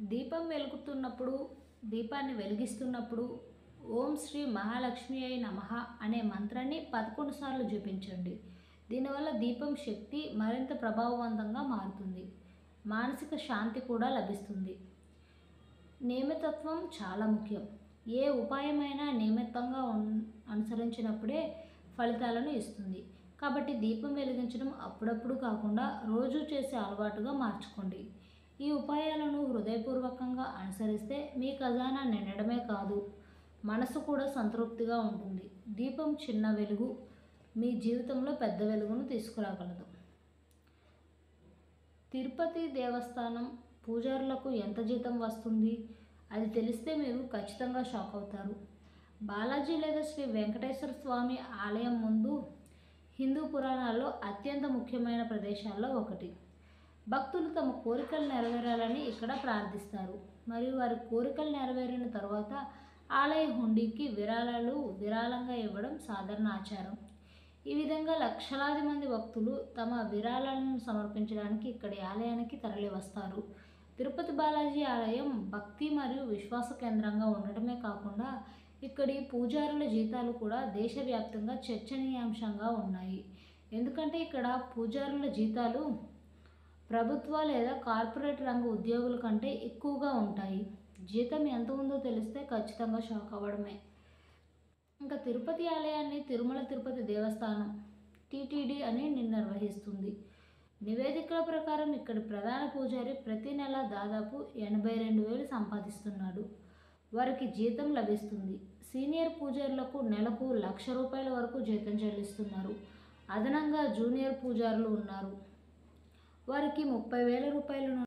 దీపం వెలుగుతున్నప్పుడు, దీపాన్ని వెలిగిస్తున్నప్పుడు ఓం శ్రీ మహాలక్ష్మి అయి నమః అనే మంత్రాన్ని 11 సార్లు జపించండి. దీనివల్ల దీపం శక్తి మరింత ప్రభావవంతంగా మారుతుంది. మానసిక శాంతి కూడా లభిస్తుంది. నియమితత్వం చాలా ముఖ్యం. ఏ ఉపాయమైనా నియమితంగా అనుసరించినప్పుడే ఫలితాలను ఇస్తుంది. కాబట్టి దీపం వెలిగించడం అప్పుడప్పుడు కాకుండా రోజు చేసే అలవాటుగా మార్చుకోండి. ఈ ఉపాయాలను హృదయపూర్వకంగా అనుసరిస్తే మీ ఖజానా నిండడమే కాదు, మనసు కూడా సంతృప్తిగా ఉంటుంది. దీపం చిన్న వెలుగు మీ జీవితంలో పెద్ద వెలుగును తీసుకురాగలదు. తిరుపతి దేవస్థానం పూజారులకు ఎంత జీతం వస్తుంది? అది తెలిస్తే మీరు ఖచ్చితంగా షాక్ అవుతారు. బాలాజీ లేదా శ్రీ వెంకటేశ్వర స్వామి ఆలయం ముందు హిందూ పురాణాల్లో అత్యంత ముఖ్యమైన ప్రదేశాల్లో ఒకటి. భక్తులు తమ కోరికలు నెరవేరాలని ఇక్కడ ప్రార్థిస్తారు. మరియు వారి కోరికలు నెరవేరిన తర్వాత ఆలయ హుండీకి విరాళంగా ఇవ్వడం సాధారణ ఆచారం. ఈ విధంగా లక్షలాది మంది భక్తులు తమ విరాళాలను సమర్పించడానికి ఇక్కడి ఆలయానికి తరలి వస్తారు. తిరుపతి బాలాజీ ఆలయం భక్తి మరియు విశ్వాస కేంద్రంగా ఉండటమే కాకుండా ఇక్కడి పూజారుల జీతాలు కూడా దేశవ్యాప్తంగా చర్చనీయాంశంగా ఉన్నాయి. ఎందుకంటే ఇక్కడ పూజారుల జీతాలు ప్రభుత్వ లేదా కార్పొరేట్ రంగ ఉద్యోగుల కంటే ఎక్కువగా ఉంటాయి. జీతం ఎంత ఉందో తెలిస్తే ఖచ్చితంగా షాక్ అవ్వడమే. ఇంకా తిరుపతి ఆలయాన్ని తిరుమల తిరుపతి దేవస్థానం టీటీడీ అని నిర్వహిస్తుంది. నివేదికల ప్రకారం ఇక్కడి ప్రధాన పూజారి ప్రతి నెల దాదాపు 82,000 సంపాదిస్తున్నాడు. వారికి జీతం లభిస్తుంది. సీనియర్ పూజారులకు నెలకు ₹1,00,000 వరకు జీతం చెల్లిస్తున్నారు. అదనంగా జూనియర్ పూజారులు ఉన్నారు. వారికి ₹30,000